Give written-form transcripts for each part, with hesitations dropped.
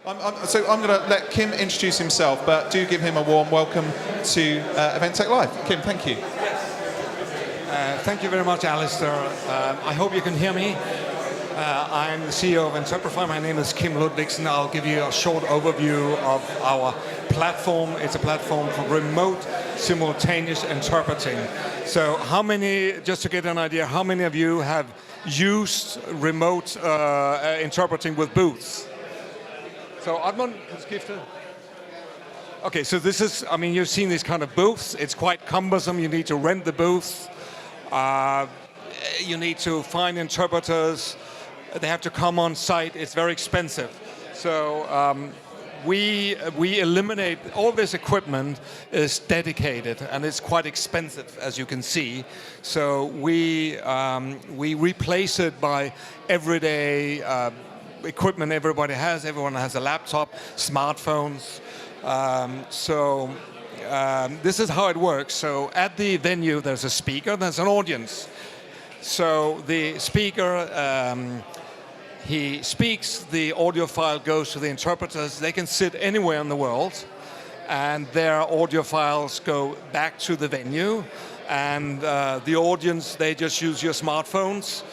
So I'm going to let Kim introduce himself, but do give him a warm welcome to Event Tech Live. Kim, thank you. Thank you very much, Alistair. I hope you can hear me. I'm the CEO of Interprefy. My name is Kim Ludvigsen. I'll give you a short overview of our platform. It's a platform for remote simultaneous interpreting. So how many, just to get an idea, how many of you have used remote interpreting with booths? So Admon, skifte. Okay, so this is, I mean, you've seen these kind of booths. It's quite cumbersome. You need to rent the booth. You need to find interpreters. They have to come on site. It's very expensive. So we eliminate, all this equipment is dedicated and it's quite expensive, as you can see. So we replace it by everyday equipment everybody has. Everyone has a laptop, smartphones. This is how it works. So at the venue, there's a speaker, there's an audience. So the speaker, he speaks, the audio file goes to the interpreters. They can sit anywhere in the world, and their audio files go back to the venue. And the audience, they just use your smartphones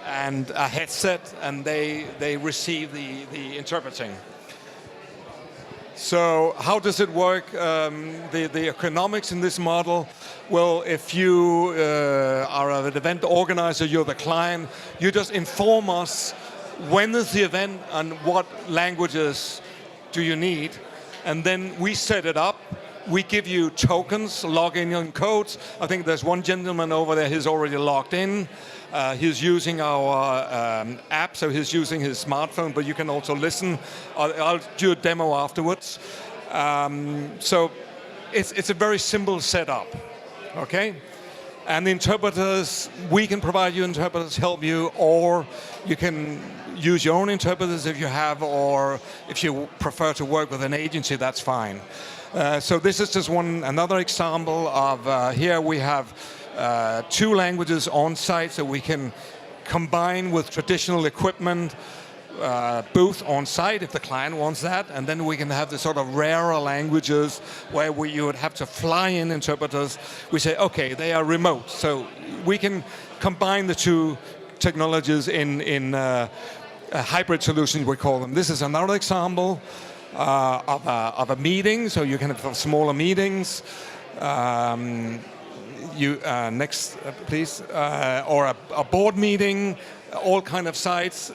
and a headset, and they receive the interpreting. So how does it work? The economics in this model, well, if you are an event organizer, you're the client, you just inform us when is the event and what languages do you need, and then we set it up. We give you tokens, login and codes. I think there's one gentleman over there, he's already logged in. He's using our app, so he's using his smartphone, but you can also listen. I'll do a demo afterwards. So it's a very simple setup, okay? And the interpreters, we can provide you interpreters, help you, or you can use your own interpreters if you have, or if you prefer to work with an agency, that's fine. So this is just another example of, here we have 2 languages on site, so we can combine with traditional equipment, booth on site if the client wants that, and then we can have the sort of rarer languages where you would have to fly in interpreters. We say, okay, they are remote, so we can combine the 2 technologies in a hybrid solution, we call them. This is another example of a meeting, so you can have smaller meetings. Next, please, or a board meeting, all kind of sites,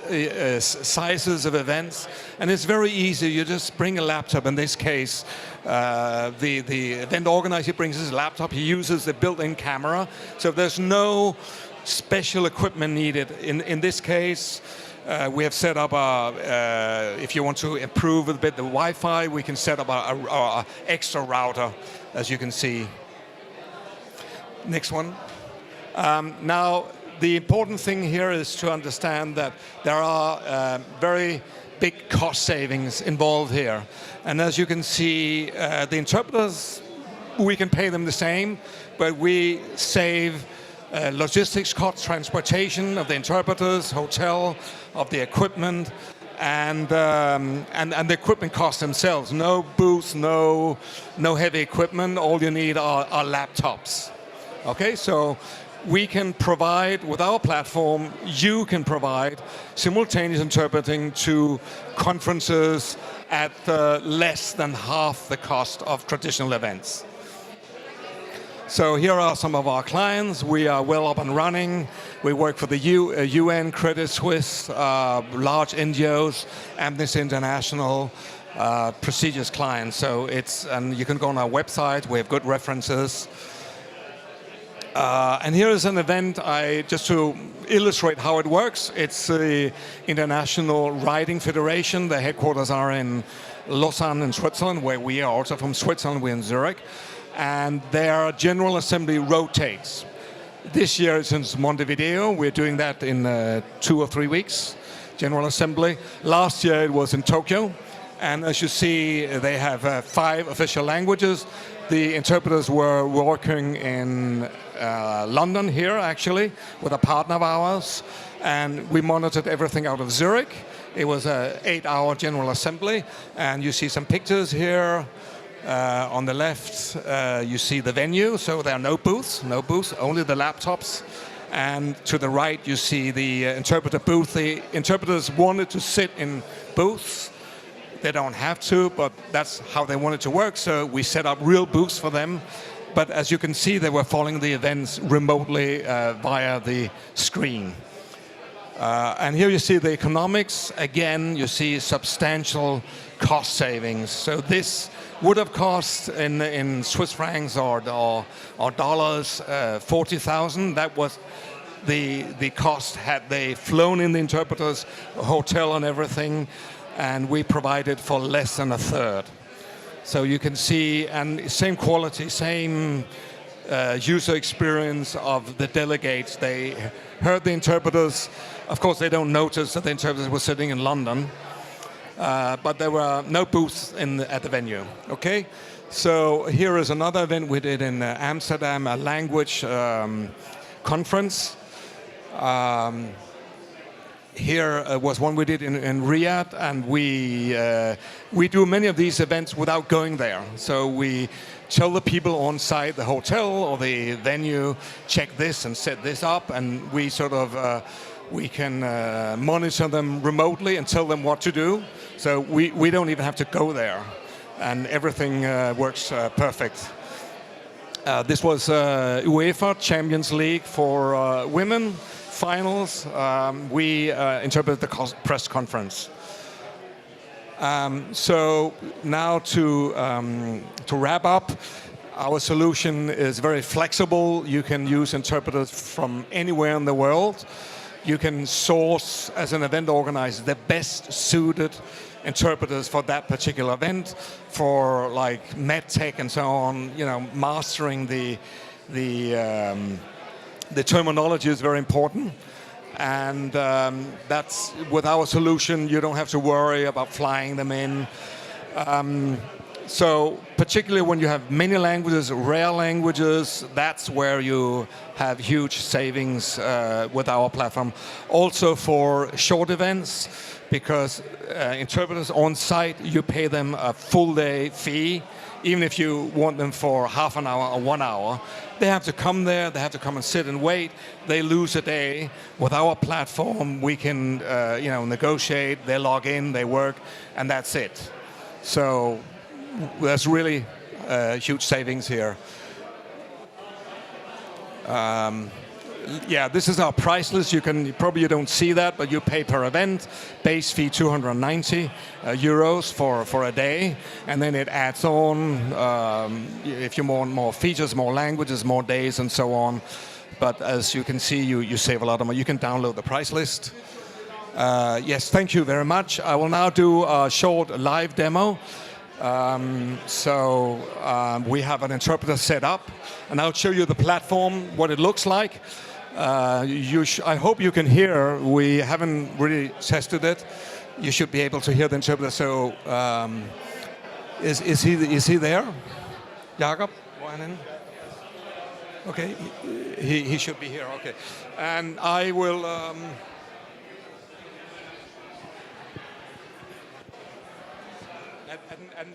sizes of events, and it's very easy. You just bring a laptop. In this case, the event organizer brings his laptop. He uses the built-in camera, so there's no special equipment needed. In this case, we have set up if you want to improve a bit the Wi-Fi, we can set up a extra router, as you can see. Next one. Now, the important thing here is to understand that there are very big cost savings involved here. And as you can see, the interpreters, we can pay them the same, but we save logistics costs, transportation of the interpreters, hotel, of the equipment, and the equipment costs themselves. No booths, no heavy equipment. All you need are laptops. Okay, so we can provide, with our platform, you can provide simultaneous interpreting to conferences at less than half the cost of traditional events. So here are some of our clients. We are well up and running. We work for the UN, Credit Suisse, large NGOs, Amnesty International, prestigious clients. So and you can go on our website. We have good references. And here is an event, just to illustrate how it works. It's the International Riding Federation. The headquarters are in Lausanne in Switzerland, where we are also from Switzerland. We're in Zurich. And their General Assembly rotates. This year it's in Montevideo. We're doing that in 2 or 3 weeks, General Assembly. Last year it was in Tokyo. And as you see, they have 5 official languages. The interpreters were working in London here, actually, with a partner of ours. And we monitored everything out of Zurich. It was an 8-hour general assembly, and you see some pictures here. On the left, you see the venue, so there are no booths, only the laptops. And to the right, you see the interpreter booth. The interpreters wanted to sit in booths. They don't have to, but that's how they wanted to work, so we set up real booths for them. But as you can see, they were following the events remotely via the screen. And here you see the economics. Again, you see substantial cost savings. So this would have cost in Swiss francs or dollars 40,000. That was the cost had they flown in the interpreters, hotel and everything, and we provided for less than a third. So you can see, and same quality, same user experience of the delegates. They heard the interpreters. Of course, they don't notice that the interpreters were sitting in London, but there were no booths at the venue. Okay, so here is another event we did in Amsterdam, a language conference. Here was one we did in Riyadh, and we do many of these events without going there. So we tell the people on site, the hotel or the venue, check this and set this up, and we sort of we can monitor them remotely and tell them what to do. So we don't even have to go there, and everything works perfect. This was UEFA Champions League for women finals. We interpreted the press conference. So now to wrap up, our solution is very flexible. You can use interpreters from anywhere in the world. You can source, as an event organizer, the best suited interpreters for that particular event, for like medtech and so on. You know, mastering the terminology is very important, and that's with our solution. You don't have to worry about flying them in. So particularly when you have many languages, rare languages, that's where you have huge savings with our platform. Also for short events, because interpreters on site, you pay them a full day fee. Even if you want them for half an hour or 1 hour, they have to come there, they have to come and sit and wait. They lose a day. With our platform, we can negotiate, they log in, they work, and that's it. So there's really huge savings here. Yeah, this is our price list. You don't see that, but you pay per event. Base fee 290 euros for a day, and then it adds on if you want more features, more languages, more days, and so on. But as you can see, you save a lot of money. You can download the price list. Yes, thank you very much. I will now do a short live demo. We have an interpreter set up, and I'll show you the platform, what it looks like. I hope you can hear. We haven't really tested it. You should be able to hear the interpreter. So, is he there? Jakob? Okay, he should be here. Okay, and I will.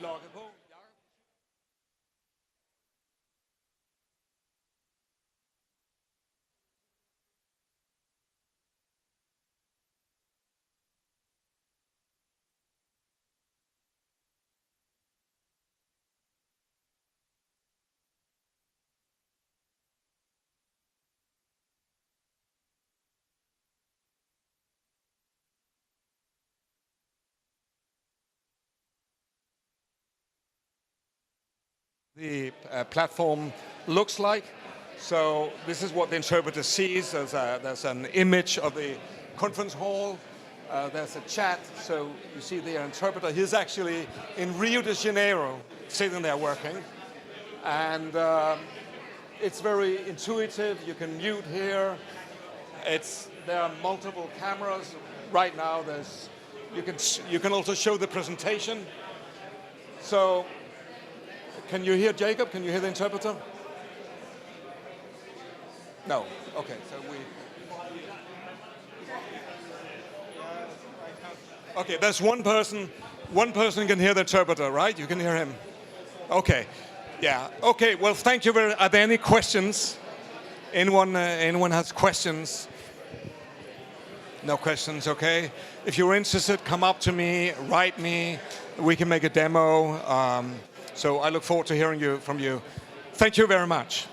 Logge på. The platform looks like. So this is what the interpreter sees. There's an image of the conference hall. There's a chat. So you see the interpreter. He's actually in Rio de Janeiro, sitting there working. And it's very intuitive. You can mute here. There are multiple cameras. Right now, you can also show the presentation. So can you hear Jacob? Can you hear the interpreter? No. Okay. So Okay, there's one person. One person can hear the interpreter, right? You can hear him. Okay. Yeah. Okay. Well, thank you very. Are there any questions? Anyone has questions? No questions. Okay. If you're interested, come up to me, write me. We can make a demo. So I look forward to hearing from you. Thank you very much.